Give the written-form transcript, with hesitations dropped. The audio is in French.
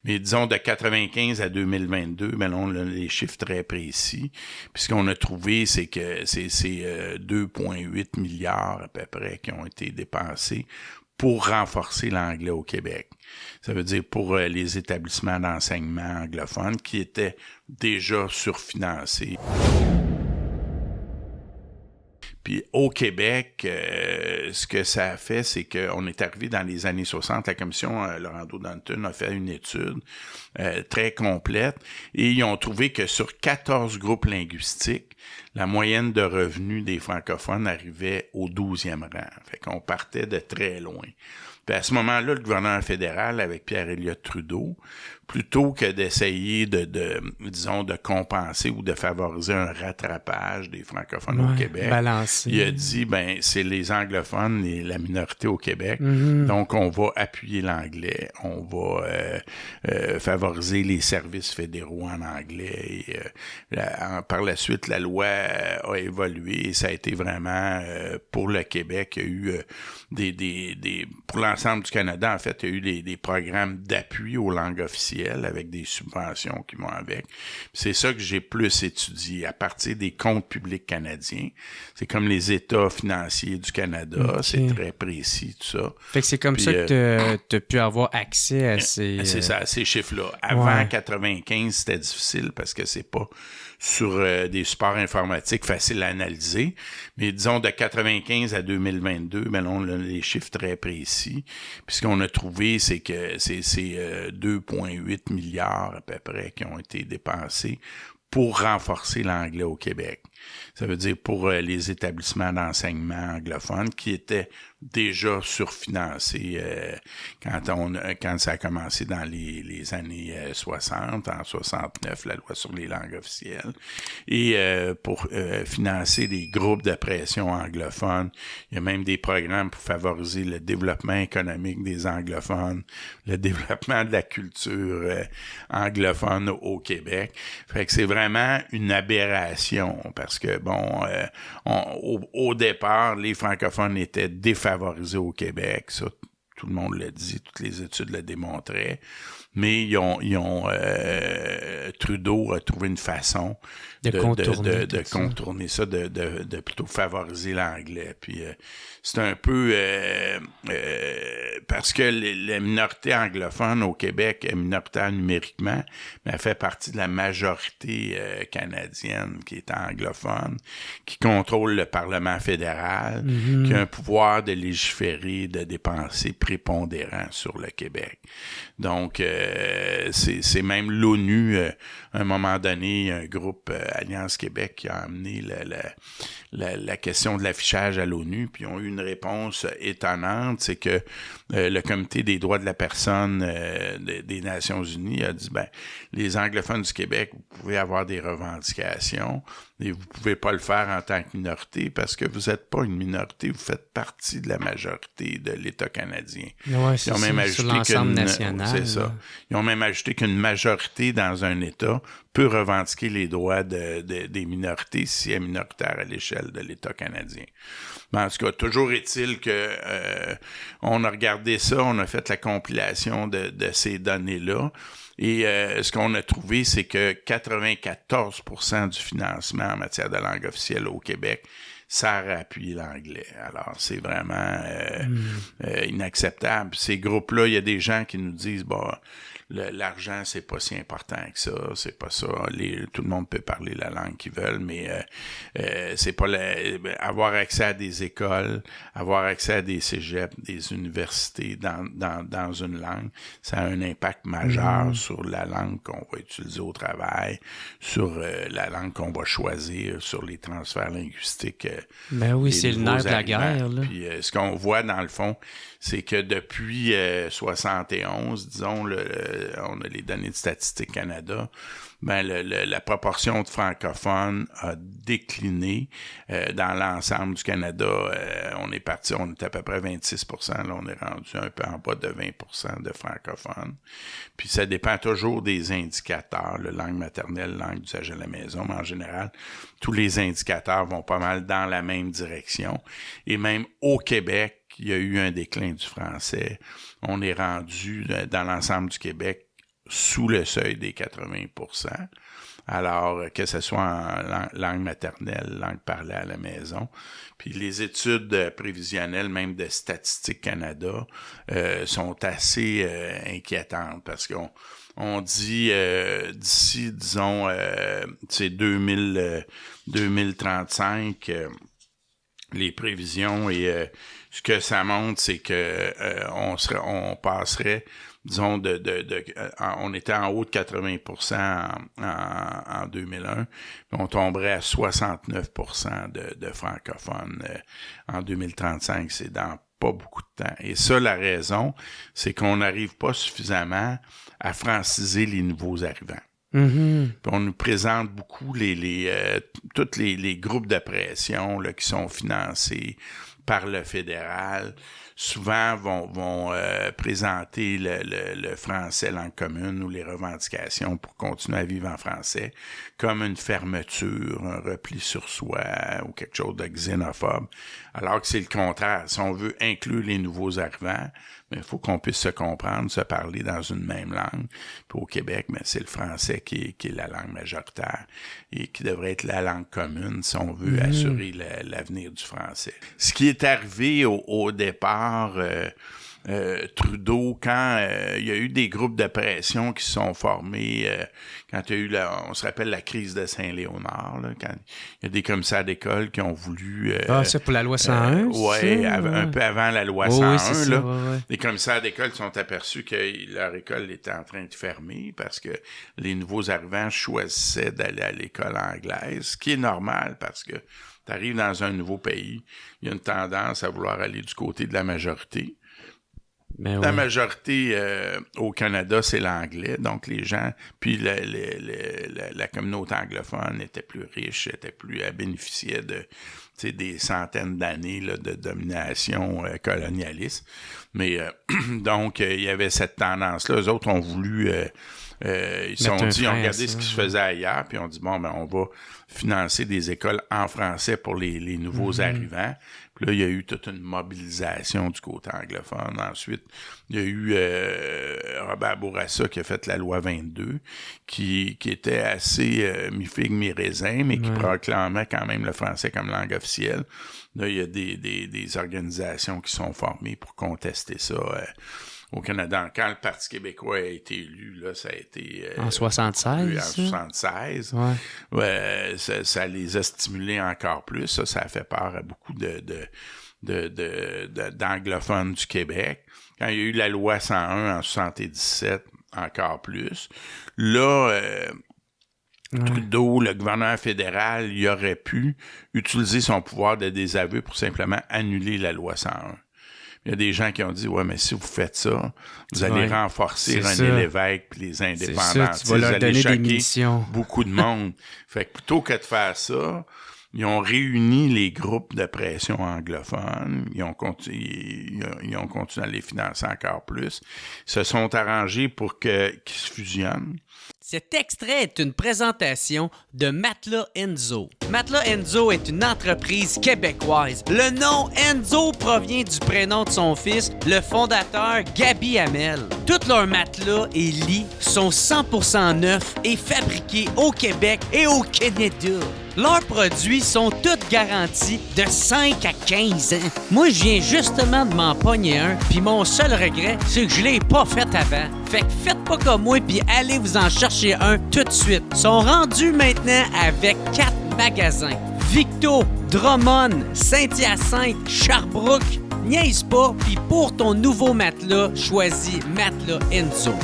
Mais disons, de 95 à 2022, ben on a les chiffres très précis. Puis ce qu'on a trouvé, c'est que c'est 2,8 milliards à peu près qui ont été dépensés pour renforcer l'anglais au Québec. Ça veut dire pour les établissements d'enseignement anglophones qui étaient déjà surfinancés. Puis au Québec, ce que ça a fait, c'est qu'on est arrivé dans les années 60. La commission Laurando-Danton a fait une étude très complète et ils ont trouvé que sur 14 groupes linguistiques, la moyenne de revenus des francophones arrivait au 12e rang. Fait qu'on partait de très loin. Puis à ce moment-là, le gouvernement fédéral, avec Pierre Elliott Trudeau, plutôt que d'essayer de compenser ou de favoriser un rattrapage des francophones au Québec, balancer. Il a dit, c'est les anglophones et la minorité au Québec, donc on va appuyer l'anglais, on va favoriser les services fédéraux en anglais. Et, par la suite, la loi a évolué et ça a été vraiment, pour le Québec, il y a eu pour l'ensemble du Canada, en fait, il y a eu des programmes d'appui aux langues officielles avec des subventions qui vont avec. C'est ça que j'ai plus étudié à partir des comptes publics canadiens. C'est comme les états financiers du Canada, c'est très précis, tout ça. Fait que c'est comme ça que tu as pu avoir accès à ces... C'est ça, à ces chiffres-là. Avant 95, c'était difficile parce que c'est pas sur des supports informatiques faciles à analyser. Mais disons, de 95 à 2022, on a les chiffres très précis. Puis ce qu'on a trouvé, c'est que c'est 2,8 milliards à peu près qui ont été dépensés pour renforcer l'anglais au Québec. Ça veut dire pour les établissements d'enseignement anglophones qui étaient déjà surfinancés quand ça a commencé dans les années 60, en 69, la loi sur les langues officielles. Et pour financer des groupes de pression anglophones, il y a même des programmes pour favoriser le développement économique des anglophones, le développement de la culture anglophone au Québec. Fait que c'est vraiment une aberration parce que, au départ, les francophones étaient défavorisés au Québec. Ça, tout le monde l'a dit, toutes les études le démontraient. Mais Trudeau a trouvé une façon de contourner ça, de plutôt favoriser l'anglais. Puis c'est un peu parce que la minorité anglophone au Québec est minoritaire numériquement, mais elle fait partie de la majorité canadienne qui est anglophone, qui contrôle le Parlement fédéral, qui a un pouvoir de légiférer, de dépenser prépondérant sur le Québec. Donc, c'est même l'ONU, à un moment donné, un groupe Alliance Québec qui a amené la question de l'affichage à l'ONU, puis ils ont eu une réponse étonnante, c'est que le Comité des droits de la personne des Nations unies a dit, les anglophones du Québec, vous pouvez avoir des revendications, et vous pouvez pas le faire en tant que minorité parce que vous êtes pas une minorité, vous faites partie de la majorité de l'État canadien. Ouais, ils ont même ajouté l'ensemble national. C'est ça. Ils ont même ajouté qu'une majorité dans un État peut revendiquer les droits des minorités si elle est minoritaire à l'échelle de l'État canadien. Mais en tout cas, toujours est-il que on a regardé ça, on a fait la compilation de ces données-là. Et ce qu'on a trouvé, c'est que 94% du financement en matière de langue officielle au Québec sert à appuyer l'anglais. Alors, c'est vraiment inacceptable. Ces groupes-là, il y a des gens qui nous disent, l'argent, c'est pas si important que ça, c'est pas ça. Tout le monde peut parler la langue qu'ils veulent, mais c'est pas avoir accès à des écoles, avoir accès à des cégeps, des universités dans une langue, ça a un impact majeur sur la langue qu'on va utiliser au travail, sur la langue qu'on va choisir, sur les transferts linguistiques. Oui, c'est le nerf de la guerre, là. Puis ce qu'on voit dans le fond, c'est que depuis 71, disons, on a les données de Statistique Canada, la proportion de francophones a décliné dans l'ensemble du Canada. On est à peu près 26%, là on est rendu un peu en bas de 20% de francophones. Puis ça dépend toujours des indicateurs, la langue maternelle, langue d'usage à la maison, mais en général, tous les indicateurs vont pas mal dans la même direction. Et même au Québec, il y a eu un déclin du français. On est rendu, dans l'ensemble du Québec, sous le seuil des 80%. Alors, que ce soit en langue maternelle, langue parlée à la maison. Puis les études prévisionnelles, même de Statistique Canada, sont assez inquiétantes parce qu'on dit d'ici, disons, 2035, les prévisions et ce que ça montre, c'est que on passerait, disons, on était en haut de 80% en 2001, on tomberait à 69% de francophones en 2035. C'est dans pas beaucoup de temps. Et ça, la raison, c'est qu'on n'arrive pas suffisamment à franciser les nouveaux arrivants. Mm-hmm. Puis on nous présente beaucoup tous les groupes de pression là, qui sont financés par le fédéral. Souvent vont présenter le français langue commune ou les revendications pour continuer à vivre en français comme une fermeture, un repli sur soi ou quelque chose de xénophobe, alors que c'est le contraire. Si on veut inclure les nouveaux arrivants, il faut qu'on puisse se comprendre, se parler dans une même langue. Puis au Québec, c'est le français qui est la langue majoritaire et qui devrait être la langue commune si on veut assurer l'avenir du français. Ce qui est arrivé au départ, Trudeau, quand il y a eu des groupes de pression qui se sont formés, quand il y a eu, on se rappelle la crise de Saint-Léonard, là, quand il y a des commissaires d'école qui ont voulu... c'est pour la loi 101? Oui, un peu avant la loi 101. Oui, c'est là, ça, ouais. Les commissaires d'école sont aperçus que leur école était en train de fermer parce que les nouveaux arrivants choisissaient d'aller à l'école anglaise, ce qui est normal parce que tu arrives dans un nouveau pays, il y a une tendance à vouloir aller du côté de la majorité. La majorité au Canada, c'est l'anglais. Donc, les gens... Puis, la communauté anglophone était plus riche, elle bénéficiait des centaines d'années là, de domination colonialiste. Mais, donc, il y avait cette tendance-là. Eux autres ont voulu... ils se sont dit, on regardait ce qui se faisait ailleurs, puis on dit, bon, on va financer des écoles en français pour les nouveaux arrivants. Puis là, il y a eu toute une mobilisation du côté anglophone. Ensuite, il y a eu Robert Bourassa qui a fait la loi 22, qui était assez mi-figue, mi-raisin, mais qui proclamait quand même le français comme langue officielle. Là, il y a des organisations qui sont formées pour contester ça. Au Canada, quand le Parti québécois a été élu, là, ça a été... en 76? En 76. Ouais. Ça les a stimulés encore plus. Ça a fait peur à beaucoup d'anglophones du Québec. Quand il y a eu la loi 101 en 77, encore plus. Là... Trudeau, le gouverneur fédéral, il aurait pu utiliser son pouvoir de désaveu pour simplement annuler la loi 101. Il y a des gens qui ont dit, ouais, mais si vous faites ça, vous allez renforcer René Lévesque puis les indépendantistes. Tu vas leur donner choquer des missions. Beaucoup de monde. Fait que plutôt que de faire ça, ils ont réuni les groupes de pression anglophones. Ils ont continué à les financer encore plus. Ils se sont arrangés pour qu'ils se fusionnent. Cet extrait est une présentation de Matelas Enzo. Matelas Enzo est une entreprise québécoise. Le nom Enzo provient du prénom de son fils, le fondateur Gaby Hamel. Tous leurs matelas et lits sont 100% neufs et fabriqués au Québec et au Canada. Leurs produits sont tous garantis de 5 à 15 ans. Moi, je viens justement de m'en pogner un, puis mon seul regret, c'est que je l'ai pas fait avant. Fait que faites pas comme moi, puis allez vous en chercher un tout de suite. Ils sont rendus maintenant avec 4 magasins. Victo, Drummond, Saint-Hyacinthe, Sherbrooke. Niaise pas, puis pour ton nouveau matelas, choisis Matelas Enzo.